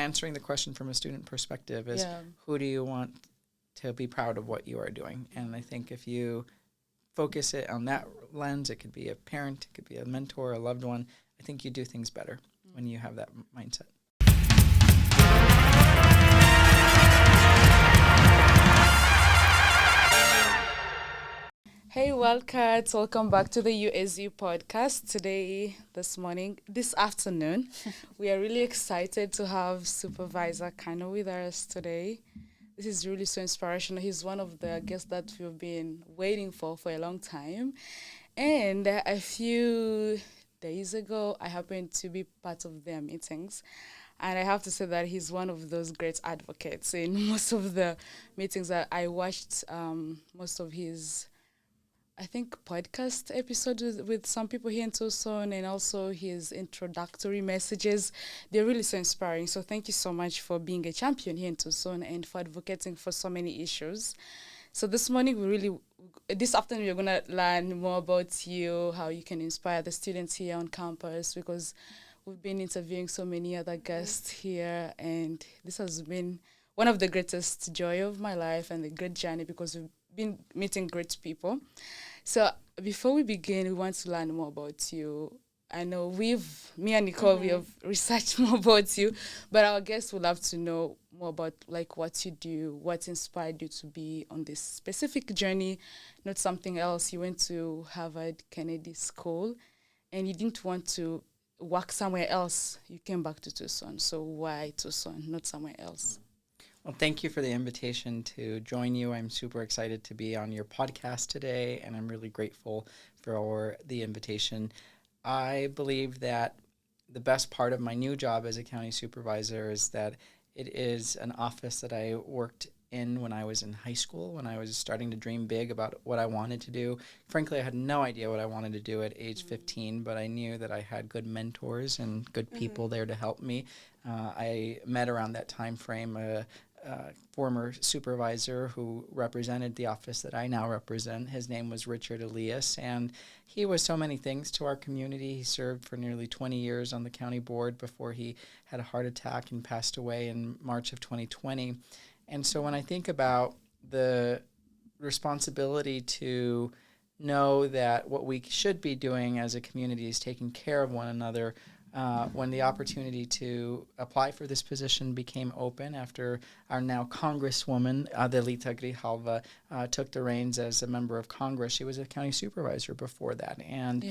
answering the question from a student perspective is, who do you want to be proud of what you are doing? And I think if you focus it on that lens, it could be a parent, it could be a mentor, a loved one. I think you do things better when you have that mindset. Hey Wildcats, welcome back to the UAZ Podcast. This afternoon, we are really excited to have Supervisor Cano with us today. This is really so inspirational. He's one of the guests that we've been waiting for a long time. And a few days ago, I happened to be part of their meetings. And I have to say that he's one of those great advocates. In most of the meetings that I watched, most of his podcast episode with some people here in Tucson, and also his introductory messages. They're really so inspiring. So thank you so much for being a champion here in Tucson and for advocating for so many issues. So this afternoon, we're going to learn more about you, how you can inspire the students here on campus, because we've been interviewing so many other guests here, and this has been one of the greatest joy of my life and a great journey because we've been meeting great people. So before we begin, we want to learn more about you. I know me and Nicole, we have researched more about you, but our guests would love to know more about what you do, what inspired you to be on this specific journey, not something else. You went to Harvard Kennedy School, and you didn't want to work somewhere else. You came back to Tucson. So why Tucson, not somewhere else? Well, thank you for the invitation to join you. I'm super excited to be on your podcast today, and I'm really grateful for the invitation. I believe that the best part of my new job as a county supervisor is that it is an office that I worked in when I was in high school, when I was starting to dream big about what I wanted to do. Frankly, I had no idea what I wanted to do at age 15, but I knew that I had good mentors and good people there to help me. I met around that time frame a former supervisor who represented the office that I now represent. His name was Richard Elias, and he was so many things to our community. He served for nearly 20 years on the county board before he had a heart attack and passed away in March of 2020. And so when I think about the responsibility to know that what we should be doing as a community is taking care of one another, when the opportunity to apply for this position became open after our now Congresswoman, Adelita Grijalva, took the reins as a member of Congress. She was a county supervisor before that. And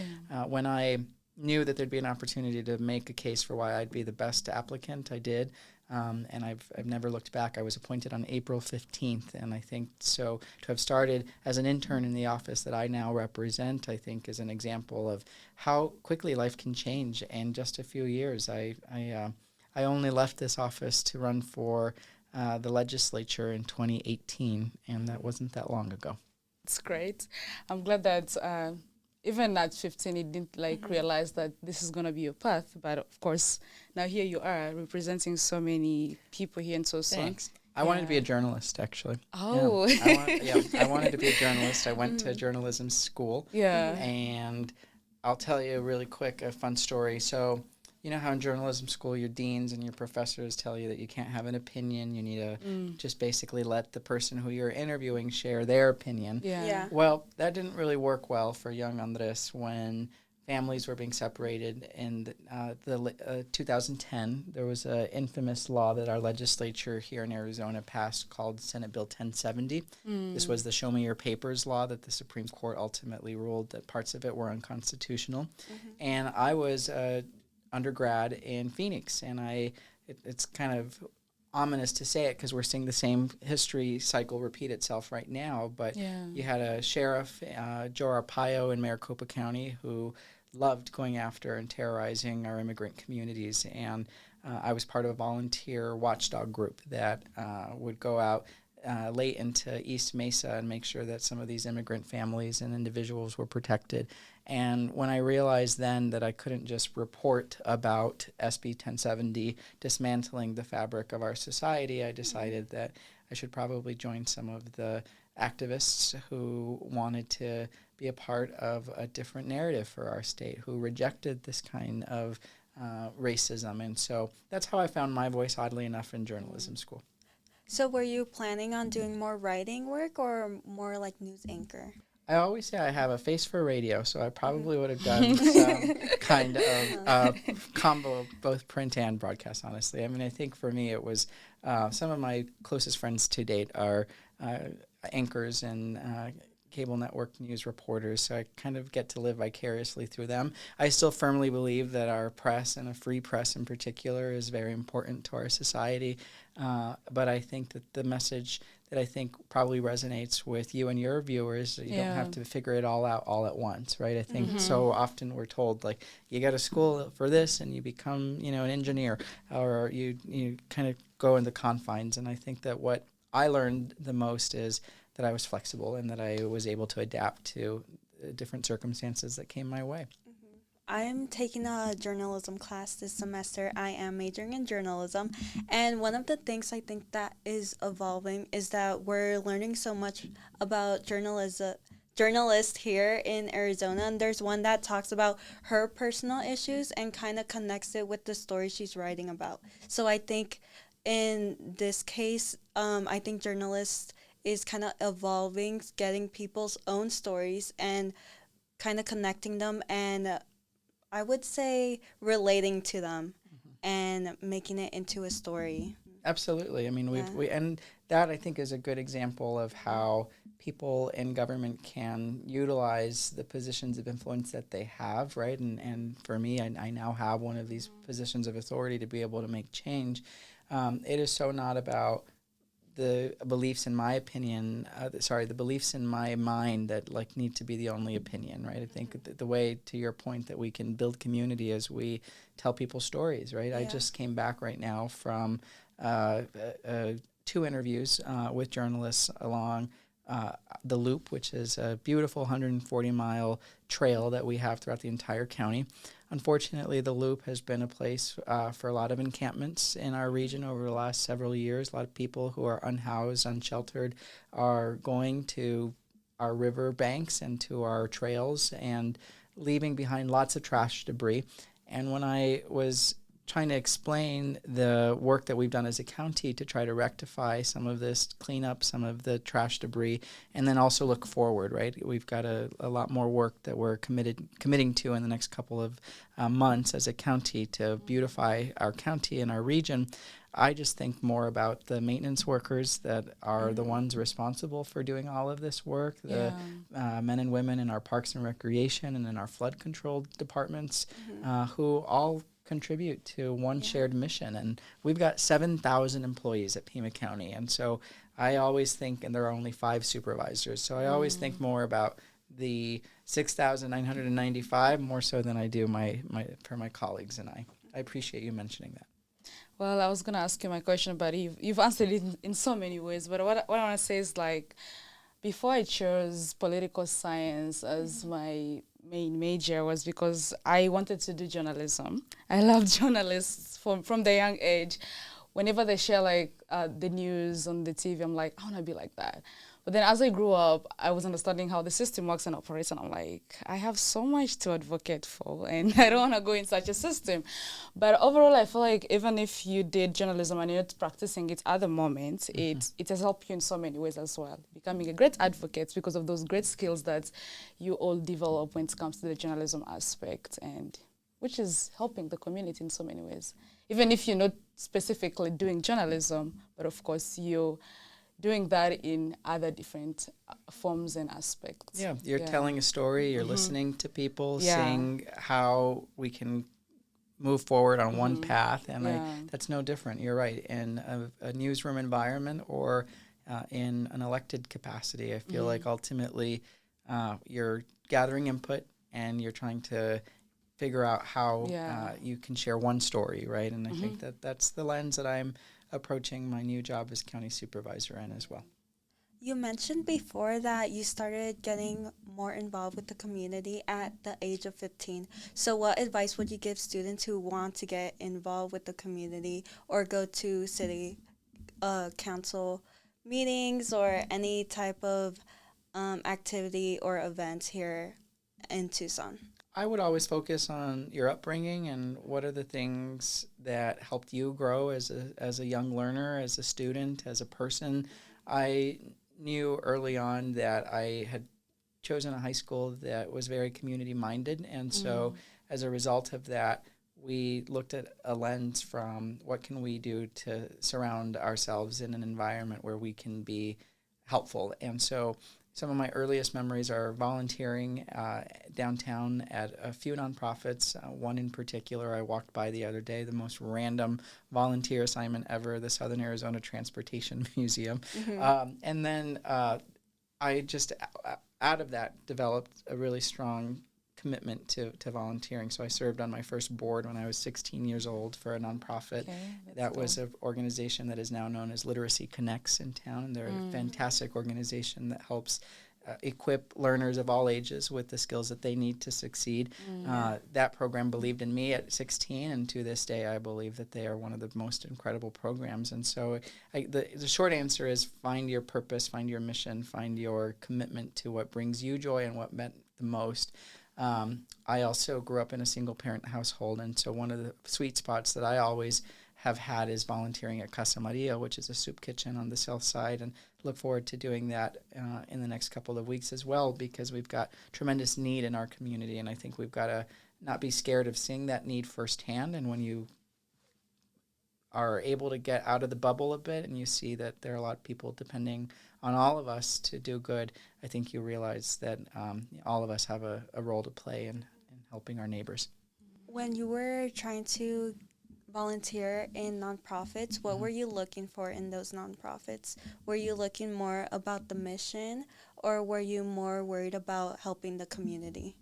when I knew that there'd be an opportunity to make a case for why I'd be the best applicant, I did. And I've never looked back. I was appointed on April 15th, and I think so to have started as an intern in the office that I now represent, I think is an example of how quickly life can change in just a few years. I only left this office to run for the legislature in 2018, and that wasn't that long ago. It's great. I'm glad that even at 15, you didn't realize that this is going to be your path. But of course, now here you are representing so many people here in Tucson. Thanks. I wanted to be a journalist, actually. Oh. Yeah. I wanted to be a journalist. I went to journalism school. Yeah. And I'll tell you really quick a fun story. So, you know how in journalism school your deans and your professors tell you that you can't have an opinion. You need to just basically let the person who you're interviewing share their opinion. Yeah. Well, that didn't really work well for young Andrés when families were being separated in 2010. There was an infamous law that our legislature here in Arizona passed called Senate Bill 1070. This was the Show Me Your Papers law that the Supreme Court ultimately ruled that parts of it were unconstitutional. And I was undergrad in Phoenix, and it's kind of ominous to say it because we're seeing the same history cycle repeat itself right now, but you had a sheriff, Joe Arpaio in Maricopa County, who loved going after and terrorizing our immigrant communities, and I was part of a volunteer watchdog group that would go out late into East Mesa and make sure that some of these immigrant families and individuals were protected. And when I realized then that I couldn't just report about SB 1070 dismantling the fabric of our society, I decided that I should probably join some of the activists who wanted to be a part of a different narrative for our state, who rejected this kind of racism. And so that's how I found my voice, oddly enough, in journalism school. So were you planning on doing more writing work or more like news anchor? I always say I have a face for radio, so I probably would have done some kind of combo of both print and broadcast, honestly. I mean, I think for me it was some of my closest friends to date are anchors and cable network news reporters, so I kind of get to live vicariously through them. I still firmly believe that our press, and a free press in particular, is very important to our society, but I think that the message that I think probably resonates with you and your viewers, you don't have to figure it all out all at once, right? I think so often we're told, like, you go to school for this and you become, an engineer, or you kind of go in the confines. And I think that what I learned the most is that I was flexible and that I was able to adapt to different circumstances that came my way. I'm taking a journalism class this semester. I am majoring in journalism. And one of the things I think that is evolving is that we're learning so much about journalists here in Arizona. And there's one that talks about her personal issues and kind of connects it with the story she's writing about. So I think in this case, I think journalists is kind of evolving, getting people's own stories and kind of connecting them and I would say relating to them and making it into a story. Absolutely. I mean, we and that I think is a good example of how people in government can utilize the positions of influence that they have, right? And for me, I now have one of these positions of authority to be able to make change. It is so not about the beliefs in my opinion, the beliefs in my mind that like need to be the only opinion, right? I think the way, to your point, that we can build community is we tell people stories, right? Yeah. I just came back right now from 2 interviews with journalists along the Loop, which is a beautiful 140-mile trail that we have throughout the entire county. Unfortunately, the Loop has been a place for a lot of encampments in our region over the last several years. A lot of people who are unhoused, unsheltered, are going to our river banks and to our trails and leaving behind lots of trash debris. And when I was trying to explain the work that we've done as a county to try to rectify some of this, clean up some of the trash debris, and then also look forward, right? We've got a lot more work that we're committing to in the next couple of months as a county to beautify our county and our region. I just think more about the maintenance workers that are the ones responsible for doing all of this work, the men and women in our parks and recreation and in our flood control departments who all contribute to one shared mission. And we've got 7,000 employees at Pima County. And so I always think, and there are only 5 supervisors, so I always think more about the 6,995 more so than I do for my colleagues and I. I appreciate you mentioning that. Well, I was going to ask you my question, but you've answered it in so many ways. But what I want to say is, like, before I chose political science as my main major was because I wanted to do journalism. I love journalists from the young age. Whenever they share the news on the TV, I'm like, I want to be like that. But then as I grew up, I was understanding how the system works and operates, and I'm like, I have so much to advocate for, and I don't want to go in such a system. But overall, I feel like even if you did journalism and you're not practicing it at the moment, it has helped you in so many ways as well, becoming a great advocate because of those great skills that you all develop when it comes to the journalism aspect, and which is helping the community in so many ways. Even if you're not specifically doing journalism, but of course you're doing that in other different forms and aspects. Yeah, you're telling a story, you're listening to people, seeing how we can move forward on one path, and that's no different. You're right. In a newsroom environment or in an elected capacity, I feel like ultimately you're gathering input and you're trying to figure out how you can share one story, right? And I think that's the lens that I'm approaching my new job as county supervisor in as well. You mentioned before that you started getting more involved with the community at the age of 15. So what advice would you give students who want to get involved with the community or go to city council meetings or any type of activity or events here in Tucson? I would always focus on your upbringing and what are the things that helped you grow as a young learner, as a student, as a person. I knew early on that I had chosen a high school that was very community minded, and so as a result of that, we looked at a lens from what can we do to surround ourselves in an environment where we can be helpful. And so some of my earliest memories are volunteering downtown at a few nonprofits. One in particular I walked by the other day, the most random volunteer assignment ever, the Southern Arizona Transportation Museum. And then I just, out of that, developed a really strong commitment to volunteering. So I served on my first board when I was 16 years old for a nonprofit. That was an organization that is now known as Literacy Connects in town. They're a fantastic organization that helps equip learners of all ages with the skills that they need to succeed. That program believed in me at 16, and to this day I believe that they are one of the most incredible programs. And so the short answer is find your purpose, find your mission, find your commitment to what brings you joy and what meant the most. I also grew up in a single-parent household, and so one of the sweet spots that I always have had is volunteering at Casa Maria, which is a soup kitchen on the south side, and look forward to doing that in the next couple of weeks as well, because we've got tremendous need in our community, and I think we've got to not be scared of seeing that need firsthand. And when you are able to get out of the bubble a bit and you see that there are a lot of people depending on all of us to do good, I think you realize that all of us have a role to play in helping our neighbors. When you were trying to volunteer in nonprofits, what were you looking for in those nonprofits? Were you looking more about the mission, or were you more worried about helping the community?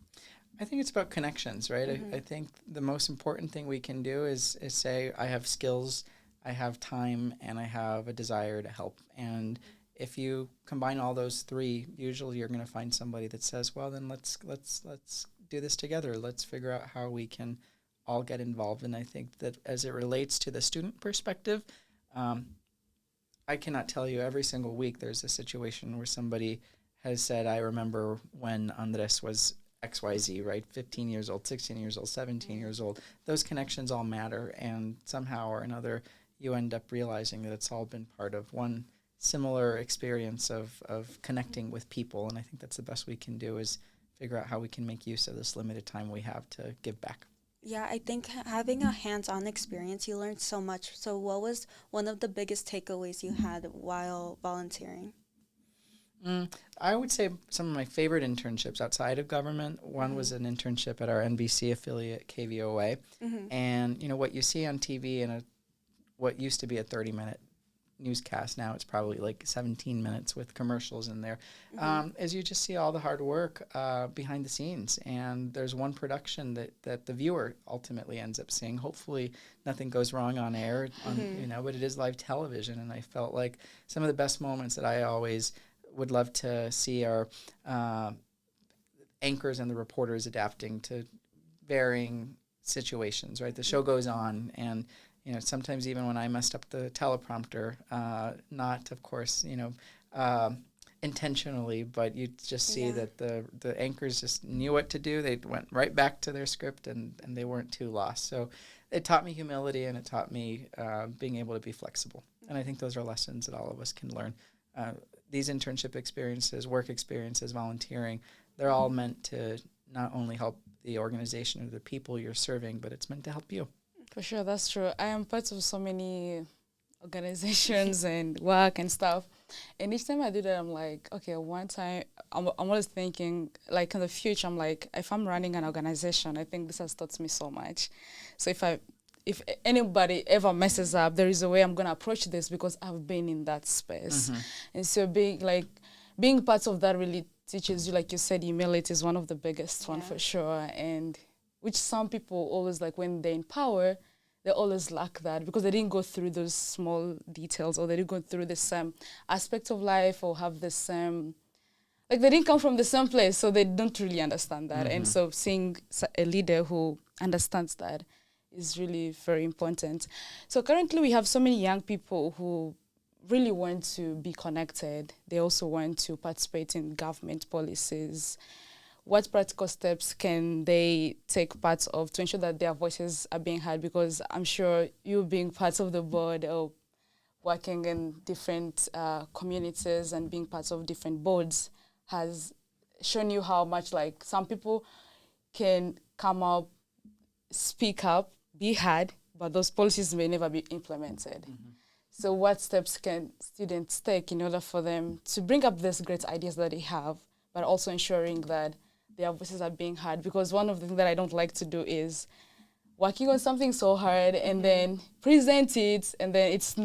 I think it's about connections, right? I think the most important thing we can do is say, I have skills, I have time, and I have a desire to help. And if you combine all those three, usually you're going to find somebody that says, well, then let's do this together. Let's figure out how we can all get involved. And I think that as it relates to the student perspective, I cannot tell you every single week there's a situation where somebody has said, I remember when Andrés was XYZ, right? 15 years old, 16 years old, 17 years old. Those connections all matter, and somehow or another you end up realizing that it's all been part of one similar experience of connecting with people. And I think that's the best we can do, is figure out how we can make use of this limited time we have to give back. Yeah, I think having a hands-on experience, you learn so much. So what was one of the biggest takeaways you had while volunteering? I would say some of my favorite internships outside of government. One was an internship at our NBC affiliate, KVOA. And, you know, what you see on TV in what used to be a 30-minute newscast, now it's probably like 17 minutes with commercials in there, as you just see all the hard work behind the scenes. And there's one production that the viewer ultimately ends up seeing. Hopefully nothing goes wrong on air, but it is live television. And I felt like some of the best moments that I always would love to see are anchors and the reporters adapting to varying situations, right? The show goes on, and you know, sometimes even when I messed up the teleprompter, not, of course, intentionally, but you just see that the anchors just knew what to do. They went right back to their script, and they weren't too lost. So it taught me humility, and it taught me being able to be flexible. And I think those are lessons that all of us can learn. These internship experiences, work experiences, volunteering, they're all meant to not only help the organization or the people you're serving, but it's meant to help you. For sure, that's true. I am part of so many organizations and work and stuff. And each time I do that, I'm like, okay, one time, I'm always thinking, like in the future, I'm like, if I'm running an organization, I think this has taught me so much. So if anybody ever messes up, there is a way I'm going to approach this because I've been in that space. And so being part of that really teaches you, like you said, humility is one of the biggest one for sure. And which some people always, like when they're in power, they always lack that because they didn't go through those small details, or they didn't go through the same aspect of life, or have the same, like they didn't come from the same place, so they don't really understand that. And so seeing a leader who understands that is really very important. So currently we have so many young people who really want to be connected. They also want to participate in government policies. what practical steps can they take part of to ensure that their voices are being heard? Because I'm sure you being part of the board or working in different communities and being part of different boards has shown you how much like some people can come up, speak up, be heard, but those policies may never be implemented. Mm-hmm. So what steps can students take in order for them to bring up these great ideas that they have, but also ensuring that their voices are being heard? Because one of the things that I don't like to do is working on something so hard and then present it, and then it's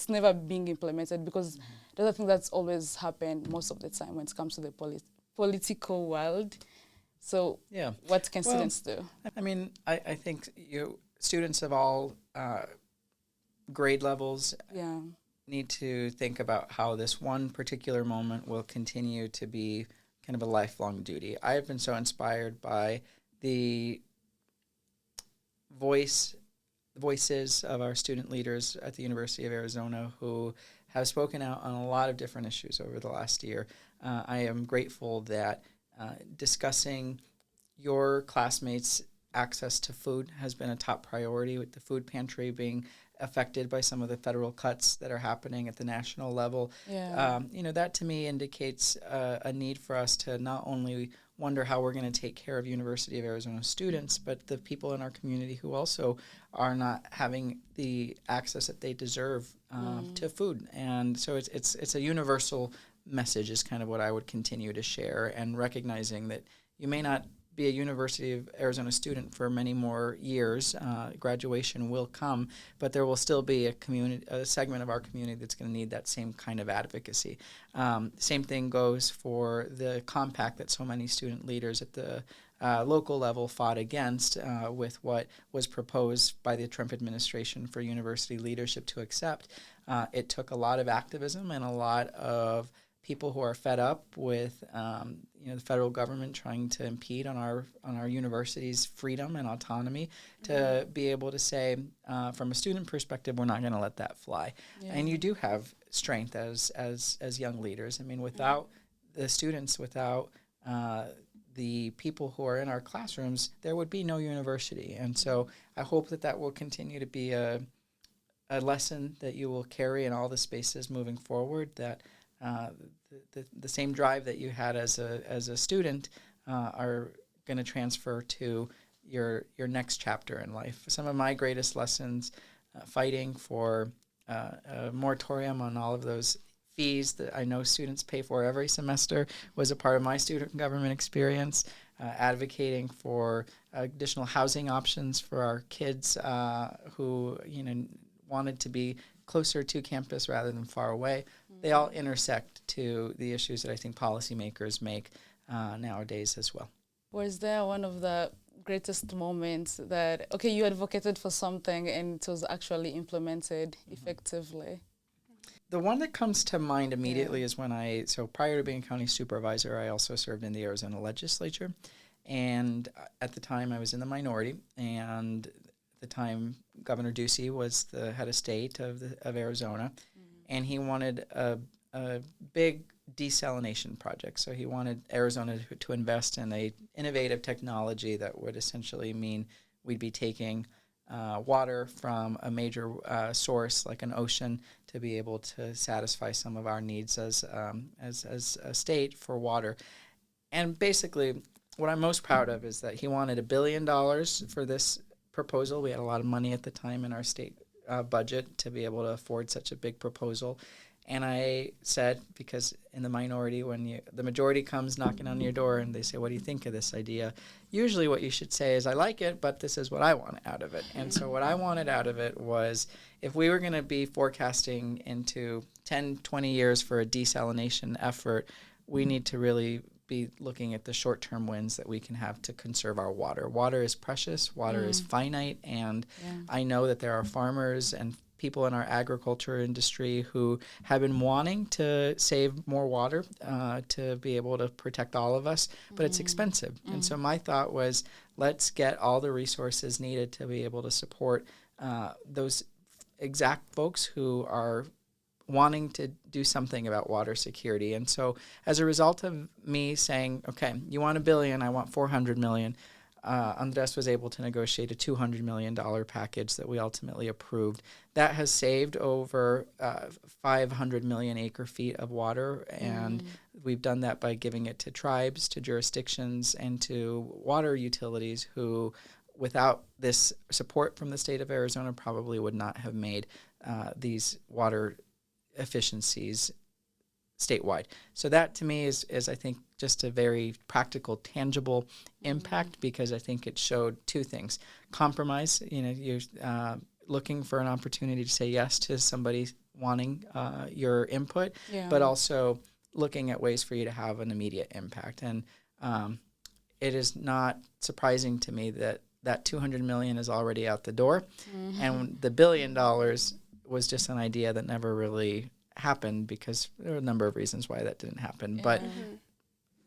never being implemented, because that's the thing that's always happened most of the time when it comes to the political world. So what can students do? I mean, I think students of all grade levels need to think about how this one particular moment will continue to be kind of a lifelong duty. I have been so inspired by the voices of our student leaders at the University of Arizona who have spoken out on a lot of different issues over the last year. I am grateful that discussing your classmates' access to food has been a top priority, with the food pantry being affected by some of the federal cuts that are happening at the national level. That to me indicates a need for us to not only wonder how we're going to take care of University of Arizona students, but the people in our community who also are not having the access that they deserve to food. And so it's a universal message is kind of what I would continue to share, and recognizing that you may not be a University of Arizona student for many more years. Graduation will come, but there will still be a segment of our community that's going to need that same kind of advocacy. Same thing goes for the compact that so many student leaders at the local level fought against with what was proposed by the Trump administration for university leadership to accept. It took a lot of activism and a lot of people who are fed up with the federal government trying to impede on our university's freedom and autonomy to be able to say, from a student perspective, we're not going to let that fly. And you do have strength as young leaders. I mean, without the students, without the people who are in our classrooms, there would be no university. And so I hope that will continue to be a lesson that you will carry in all the spaces moving forward, that the same drive that you had as a student are going to transfer to your next chapter in life. Some of my greatest lessons, fighting for a moratorium on all of those fees that I know students pay for every semester, was a part of my student government experience. Advocating for additional housing options for our kids who wanted to be closer to campus rather than far away. They all intersect to the issues that I think policymakers make nowadays as well. Was there one of the greatest moments that, you advocated for something and it was actually implemented effectively? The one that comes to mind immediately is when prior to being county supervisor, I also served in the Arizona legislature. And at the time I was in the minority, and at the time Governor Ducey was the head of state of Arizona. And he wanted a big desalination project. So he wanted Arizona to invest in a innovative technology that would essentially mean we'd be taking water from a major source like an ocean to be able to satisfy some of our needs as a state for water. And basically, what I'm most proud of is that he wanted $1 billion for this proposal. We had a lot of money at the time in our state budget to be able to afford such a big proposal. And I said, because in the minority, when the majority comes knocking on your door and they say, what do you think of this idea? Usually what you should say is, I like it, but this is what I want out of it. And so what I wanted out of it was, if we were going to be forecasting into 10, 20 years for a desalination effort, we need to really be looking at the short-term wins that we can have to conserve our water. Water is precious, water is finite, and I know that there are farmers and people in our agriculture industry who have been wanting to save more water to be able to protect all of us, but it's expensive. And so my thought was, let's get all the resources needed to be able to support those exact folks who are wanting to do something about water security. And so as a result of me saying, okay, you want $1 billion, I want $400 million, Andrés was able to negotiate a $200 million package that we ultimately approved. That has saved over 500 million acre feet of water, and we've done that by giving it to tribes, to jurisdictions, and to water utilities who, without this support from the state of Arizona, probably would not have made these water efficiencies statewide. So that to me is I think just a very practical, tangible impact, because I think it showed two things. Compromise, you're looking for an opportunity to say yes to somebody wanting your input, but also looking at ways for you to have an immediate impact. And it is not surprising to me that $200 million is already out the door, and the $1 billion was just an idea that never really happened, because there are a number of reasons why that didn't happen. But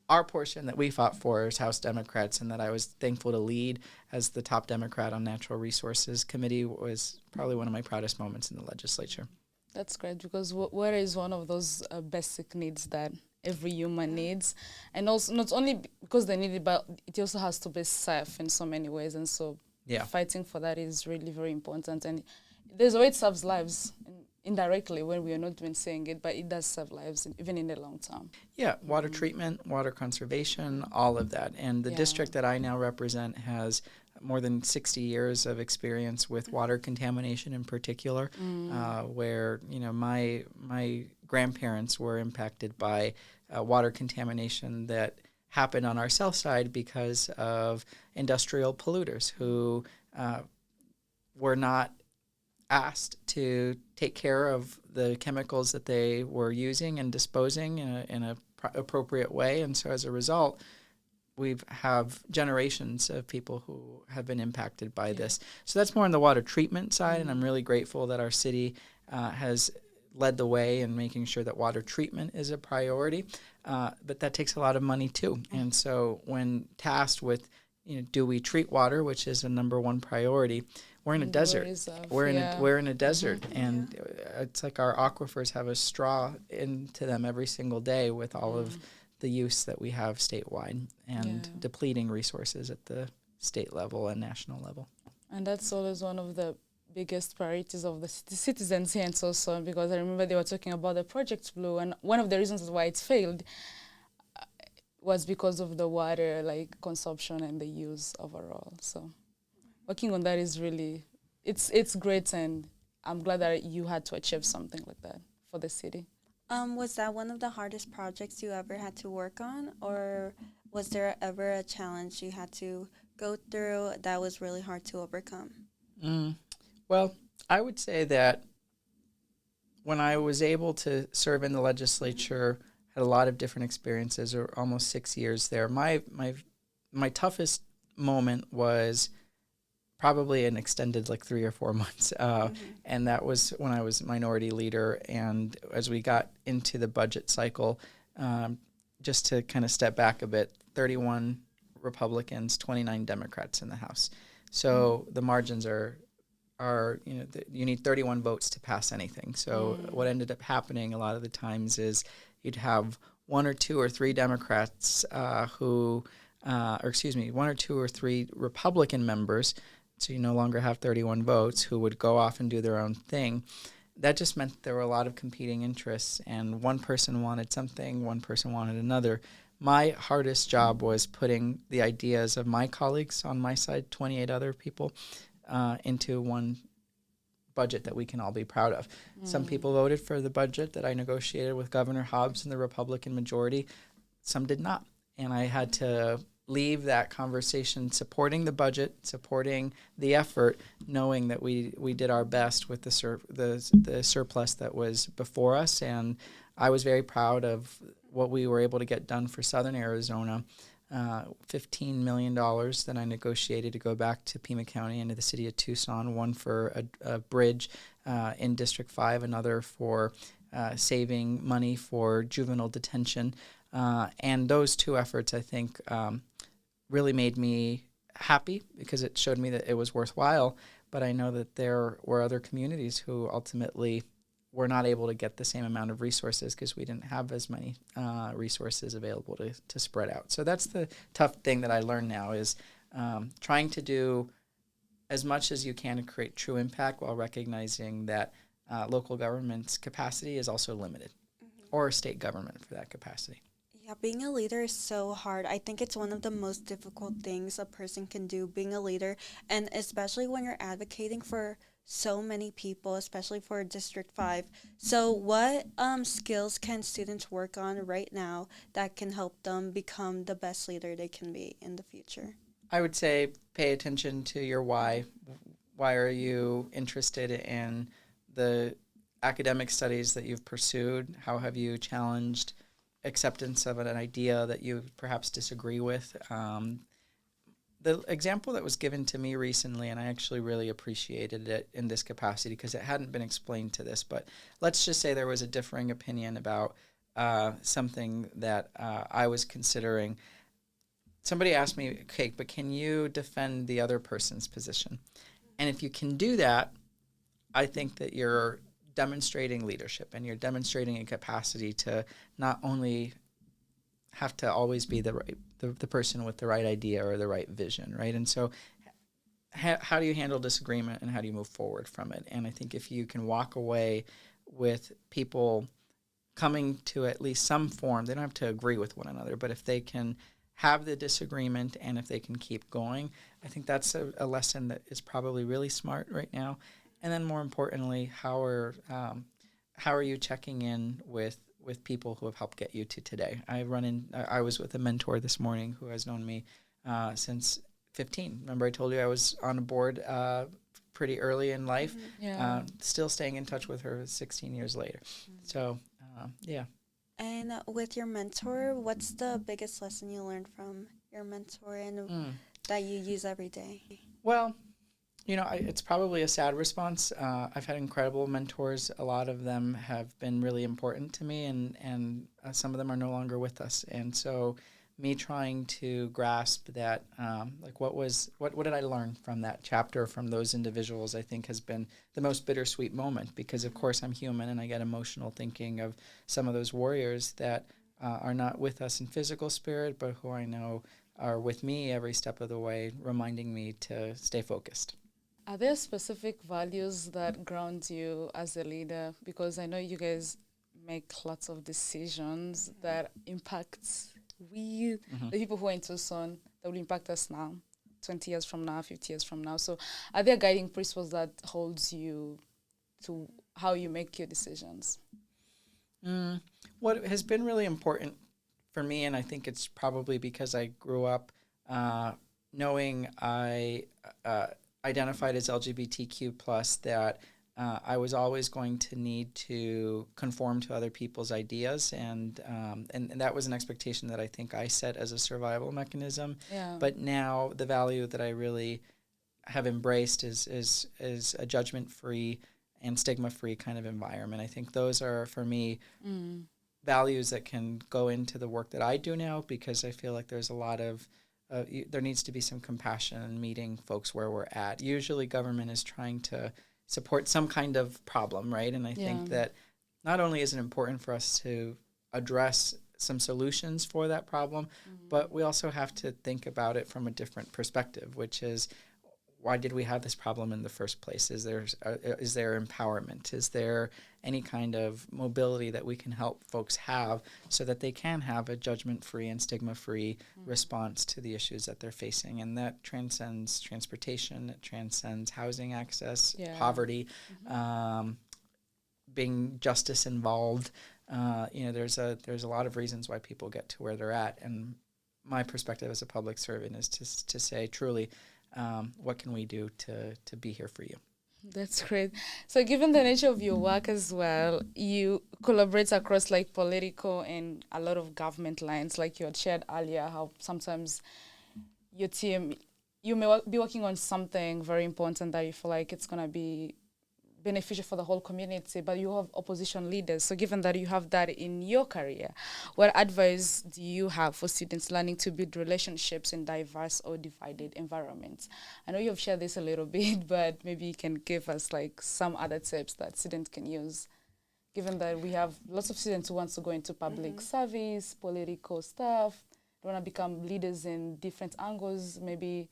our portion that we fought for as House Democrats, and that I was thankful to lead as the top Democrat on Natural Resources Committee, was probably one of my proudest moments in the legislature. That's great, because water is one of those basic needs that every human needs, and also not only because they need it, but it also has to be safe in so many ways. And so fighting for that is really very important. And there's a way it saves lives indirectly when we are not even saying it, but it does save lives even in the long term. Yeah, water treatment, water conservation, all of that. And the district that I now represent has more than 60 years of experience with water contamination in particular, where my grandparents were impacted by water contamination that happened on our south side because of industrial polluters who were not asked to take care of the chemicals that they were using and disposing in a appropriate way. And so as a result, we have generations of people who have been impacted by this. So that's more on the water treatment side, and I'm really grateful that our city has led the way in making sure that water treatment is a priority. But that takes a lot of money too. And so when tasked with, do we treat water, which is the number one priority, we're in a desert. We're in a desert, and it's like our aquifers have a straw into them every single day with all of the use that we have statewide, and depleting resources at the state level and national level. And that's always one of the biggest priorities of the citizens here in Tucson, because I remember they were talking about the Project Blue, and one of the reasons why it failed was because of the water consumption and the use overall. So working on that is really, it's great, and I'm glad that you had to achieve something like that for the city. Was that one of the hardest projects you ever had to work on, or was there ever a challenge you had to go through that was really hard to overcome? Well, I would say that when I was able to serve in the legislature, had a lot of different experiences, or almost 6 years there. My toughest moment was probably an extended 3 or 4 months. And that was when I was minority leader. And as we got into the budget cycle, just to kind of step back a bit, 31 Republicans, 29 Democrats in the House. So the margins are you need 31 votes to pass anything. So what ended up happening a lot of the times is you'd have one or two or three Democrats one or two or three Republican members, so you no longer have 31 votes, who would go off and do their own thing. That just meant there were a lot of competing interests, and one person wanted something, one person wanted another. My hardest job was putting the ideas of my colleagues on my side, 28 other people, into one budget that we can all be proud of. Some people voted for the budget that I negotiated with Governor Hobbs and the Republican majority. Some did not. And I had to leave that conversation supporting the budget, supporting the effort, knowing that we did our best with the surplus that was before us. And I was very proud of what we were able to get done for Southern Arizona. $15 million that I negotiated to go back to Pima County and to the city of Tucson, one for a bridge in District 5, another for saving money for juvenile detention. And those two efforts, I think, really made me happy, because it showed me that it was worthwhile. But I know that there were other communities who ultimately were not able to get the same amount of resources because we didn't have as many resources available to spread out. So that's the tough thing that I learned now is trying to do as much as you can to create true impact while recognizing that local government's capacity is also limited, or state government for that capacity. Yeah, being a leader is so hard. I think it's one of the most difficult things a person can do, being a leader, and especially when you're advocating for so many people, especially for District 5. So what skills can students work on right now that can help them become the best leader they can be in the future? I would say pay attention to your why. Why are you interested in the academic studies that you've pursued? How have you challenged acceptance of an idea that you perhaps disagree with? The example that was given to me recently, and I actually really appreciated it in this capacity because it hadn't been explained to this, but let's just say there was a differing opinion about something that I was considering. Somebody asked me, okay, but can you defend the other person's position? And if you can do that, I think that you're demonstrating leadership and you're demonstrating a capacity to not only have to always be the person with the right idea or the right vision, right? And so how do you handle disagreement and how do you move forward from it? And I think if you can walk away with people coming to at least some form, they don't have to agree with one another, but if they can have the disagreement and if they can keep going, I think that's a lesson that is probably really smart right now. And then more importantly, how are you checking in with people who have helped get you to today? I was with a mentor this morning who has known me since 15. Remember I told you I was on a board pretty early in life. Still staying in touch with her 16 years later. So, yeah. And with your mentor, what's the biggest lesson you learned from your mentor and that you use every day? Well, it's probably a sad response. I've had incredible mentors. A lot of them have been really important to me, and some of them are no longer with us. And so me trying to grasp that, what did I learn from that chapter, from those individuals, I think has been the most bittersweet moment because, of course, I'm human and I get emotional thinking of some of those warriors that are not with us in physical spirit, but who I know are with me every step of the way, reminding me to stay focused. Are there specific values that ground you as a leader? Because I know you guys make lots of decisions that impact the people who are in Tucson, that will impact us now, 20 years from now, 50 years from now. So are there guiding principles that holds you to how you make your decisions? What has been really important for me, and I think it's probably because I grew up knowing I identified as LGBTQ+, that I was always going to need to conform to other people's ideas, and that was an expectation that I think I set as a survival mechanism. Yeah. But now the value that I really have embraced is a judgment-free and stigma-free kind of environment. I think those are, for me, values that can go into the work that I do now, because I feel like there's a lot of there needs to be some compassion in meeting folks where we're at. Usually government is trying to support some kind of problem, right? And I think that not only is it important for us to address some solutions for that problem, but we also have to think about it from a different perspective, which is, why did we have this problem in the first place? Is there empowerment? Is there any kind of mobility that we can help folks have so that they can have a judgment-free and stigma-free response to the issues that they're facing? And that transcends transportation, it transcends housing access, poverty, being justice involved. There's a lot of reasons why people get to where they're at. And my perspective as a public servant is to say, truly, what can we do to be here for you? That's great. So given the nature of your work as well, you collaborate across political and a lot of government lines, like you had shared earlier, how sometimes your team, you may be working on something very important that you feel like it's going to be beneficial for the whole community, but you have opposition leaders. So given that you have that in your career, what advice do you have for students learning to build relationships in diverse or divided environments? I know you've shared this a little bit, but maybe you can give us some other tips that students can use. given that we have lots of students who wants to go into public service, political stuff, they want to become leaders in different angles, maybe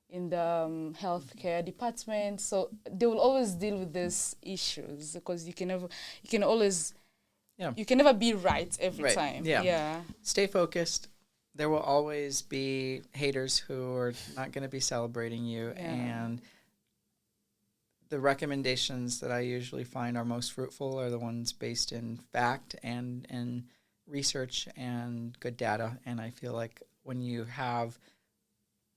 in the healthcare department. So they will always deal with these issues because you can never be right every time. Yeah. Stay focused. There will always be haters who are not going to be celebrating you. And the recommendations that I usually find are most fruitful are the ones based in fact and research and good data. And I feel like when you have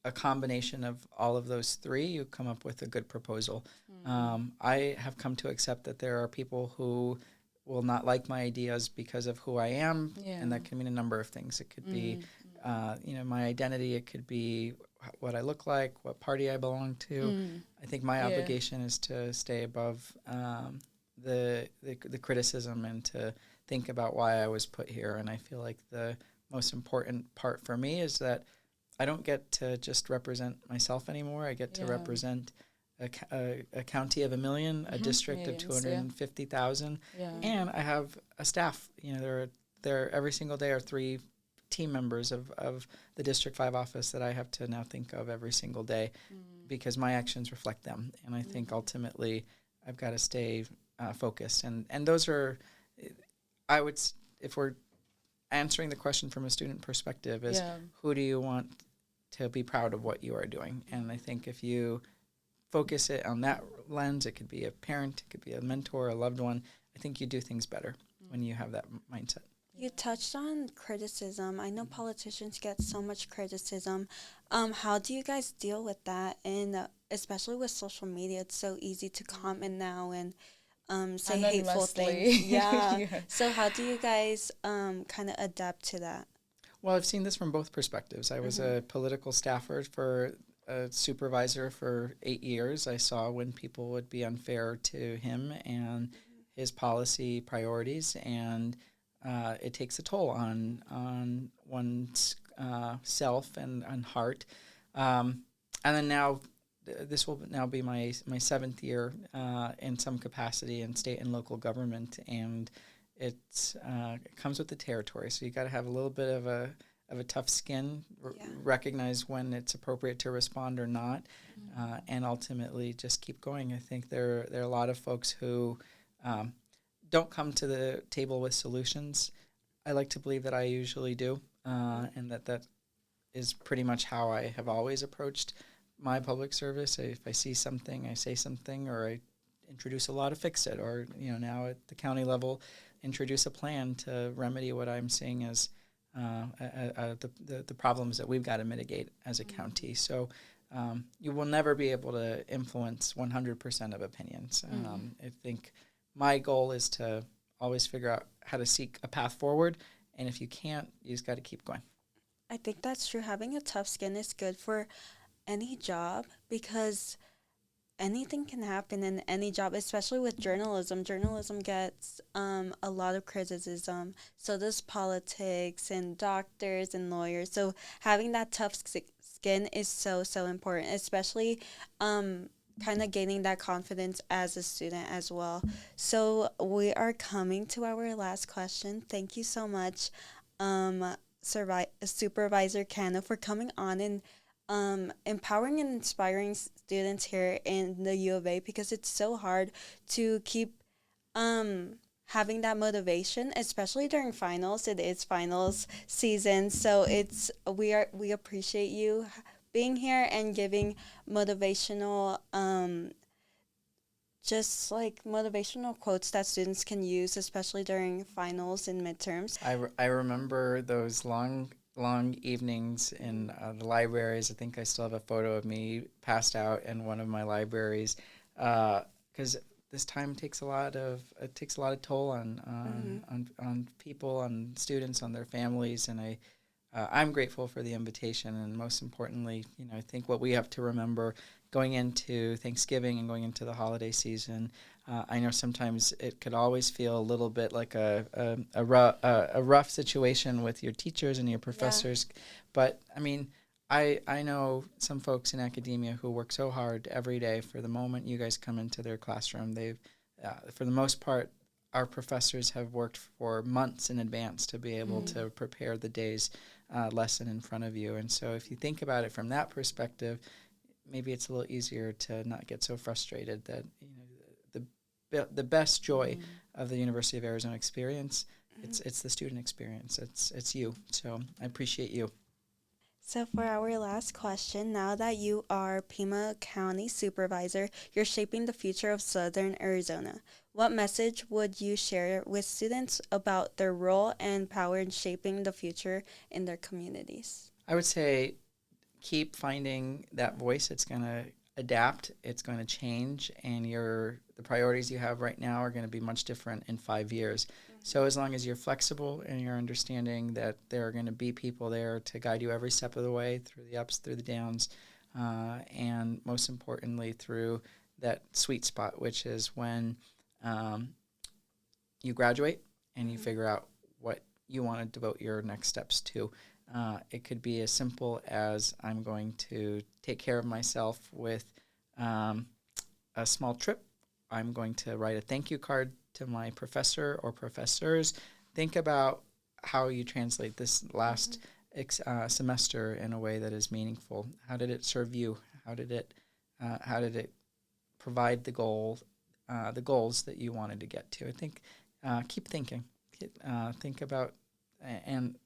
a combination of all of those three, you come up with a good proposal. I have come to accept that there are people who will not like my ideas because of who I am, and that can mean a number of things. It could be, my identity. It could be what I look like, what party I belong to. I think my obligation is to stay above the criticism and to think about why I was put here. And I feel like the most important part for me is that I don't get to just represent myself anymore. I get to represent a county of 1 million, a district of 250,000, and I have a staff. There every single day are 3 team members of the District 5 office that I have to now think of every single day because my actions reflect them. And I think ultimately I've got to stay focused. And those are, if we're answering the question from a student perspective, is who do you want to be proud of what you are doing? And I think if you focus it on that lens, it could be a parent, it could be a mentor, a loved one. I think you do things better when you have that mindset. You touched on criticism. I know politicians get so much criticism. How do you guys deal with that? And especially with social media, it's so easy to comment now and say hateful things. So how do you guys kind of adapt to that? Well, I've seen this from both perspectives. I was a political staffer for a supervisor for 8 years. I saw when people would be unfair to him and his policy priorities, and it takes a toll on one's self and on heart. And then now, this will now be my 7th year in some capacity in state and local government, and it comes with the territory. So you got to have a little bit of a tough skin, recognize when it's appropriate to respond or not, and ultimately just keep going. I think there are a lot of folks who don't come to the table with solutions. I like to believe that I usually do, and that is pretty much how I have always approached my public service. If I see something, I say something, or I introduce a law to fix it, or now at the county level, introduce a plan to remedy what I'm seeing as the problems that we've got to mitigate as a county. So you will never be able to influence 100% of opinions. I think my goal is to always figure out how to seek a path forward, and if you can't, you just got to keep going. I think that's true. Having a tough skin is good for any job because anything can happen in any job, especially with journalism. Journalism gets a lot of criticism. So does politics and doctors and lawyers. So having that tough skin is so, so important, especially kind of gaining that confidence as a student as well. So we are coming to our last question. Thank you so much, Supervisor Cano, for coming on and empowering and inspiring students here in the U of A, because it's so hard to keep having that motivation, especially during finals. It is finals season, so we appreciate you being here and giving motivational just like motivational quotes that students can use, especially during finals and midterms. I remember those long evenings in the libraries. I think I still have a photo of me passed out in one of my libraries, because this time takes a lot of toll on people, on students, on their families, and I'm grateful for the invitation. And most importantly, I think what we have to remember going into Thanksgiving and going into the holiday season, I know sometimes it could always feel a little bit like a rough situation with your teachers and your professors. Yeah. But I mean, I know some folks in academia who work so hard every day for the moment you guys come into their classroom. They've, for the most part, our professors have worked for months in advance to be able to prepare the day's lesson in front of you. And so if you think about it from that perspective, maybe it's a little easier to not get so frustrated that, the best joy of the University of Arizona experience, it's the student experience. It's you. So I appreciate you. So for our last question, now that you are Pima County Supervisor, you're shaping the future of Southern Arizona. What message would you share with students about their role and power in shaping the future in their communities? I would say keep finding that voice. It's going to adapt, it's going to change, and the priorities you have right now are going to be much different in 5 years. So as long as you're flexible and you're understanding that there are going to be people there to guide you every step of the way, through the ups, through the downs, and most importantly through that sweet spot, which is when you graduate and you figure out what you want to devote your next steps to. It could be as simple as I'm going to take care of myself with a small trip. I'm going to write a thank you card to my professor or professors. Think about how you translate this last semester in a way that is meaningful. How did it serve you? How did it provide the goals that you wanted to get to? I think keep thinking. Think about and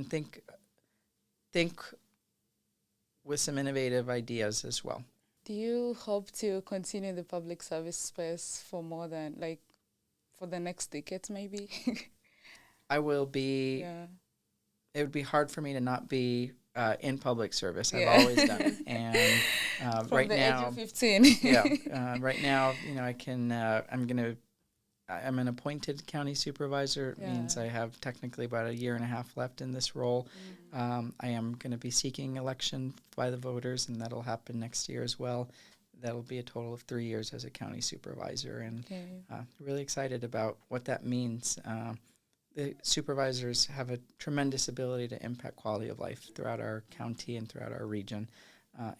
think with some innovative ideas as well. Do you hope to continue in the public service space for more than, for the next decade maybe? I will be. Yeah. It would be hard for me to not be in public service. I've always done it, and From right the now, age of 15. right now, I can. I'm an appointed county supervisor. It means I have technically about a year and a half left in this role. I am going to be seeking election by the voters, and that'll happen next year as well. That'll be a total of 3 years as a county supervisor, and really excited about what that means. The supervisors have a tremendous ability to impact quality of life throughout our county and throughout our region,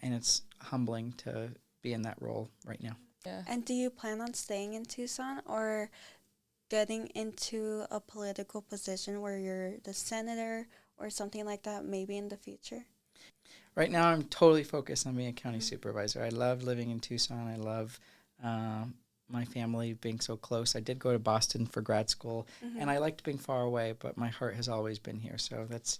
and it's humbling to be in that role right now. Yeah. And do you plan on staying in Tucson or getting into a political position where you're the senator or something like that maybe in the future? Right now, I'm totally focused on being a county supervisor. I love living in Tucson. I love my family being so close. I did go to Boston for grad school, and I liked being far away, but my heart has always been here. So that's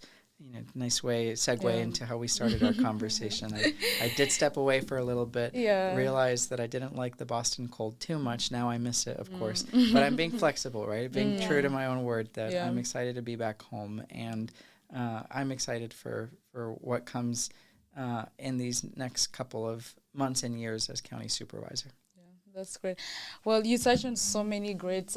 nice segue into how we started our conversation. I did step away for a little bit, realized that I didn't like the Boston cold too much. Now I miss it, of course. But I'm being flexible, right? Being true to my own word that I'm excited to be back home. And I'm excited for what comes in these next couple of months and years as county supervisor. That's great. Well, you touched on so many great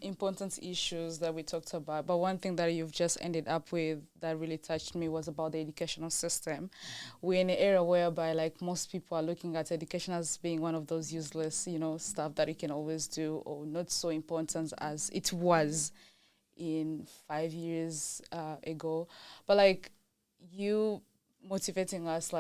important issues that we talked about, but one thing that you've just ended up with that really touched me was about the educational system. We're in an era whereby most people are looking at education as being one of those useless, stuff that you can always do or not so important as it was in 5 years ago. But you motivating us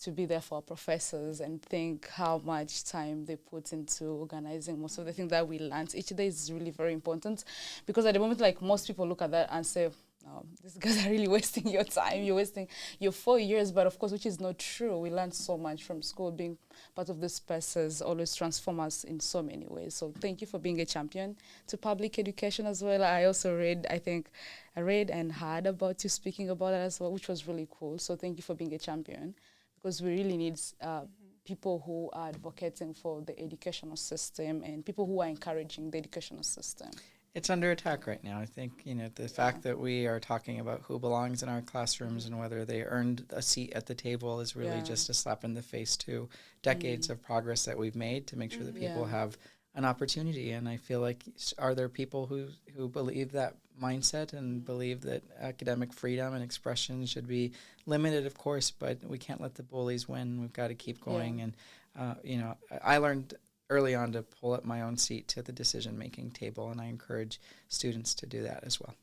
to be there for our professors and think how much time they put into organizing most of the things that we learned each day is really very important, because at the moment most people look at that and say, oh, these guys are really wasting your time, you're wasting your 4 years, but of course, which is not true. We learned so much from school. Being part of this spaces always transform us in so many ways. So thank you for being a champion to public education as well. I also read and heard about you speaking about it as well, which was really cool. So thank you for being a champion, because we really need people who are advocating for the educational system and people who are encouraging the educational system. It's under attack right now. I think, the fact that we are talking about who belongs in our classrooms and whether they earned a seat at the table is really just a slap in the face to decades of progress that we've made to make sure that people have an opportunity. And I feel like, are there people who believe that mindset and believe that academic freedom and expression should be limited, of course, but we can't let the bullies win. We've got to keep going. And, I learned early on to pull up my own seat to the decision-making table, and I encourage students to do that as well.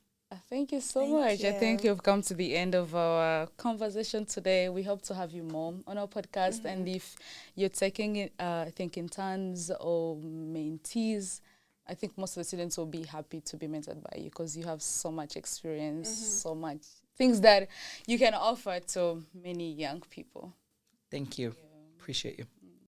Thank you so much. I think you've come to the end of our conversation today. We hope to have you more on our podcast. And if you're taking it, interns or mentees, I think most of the students will be happy to be mentored by you because you have so much experience, so much things that you can offer to many young people. Thank you. Appreciate you.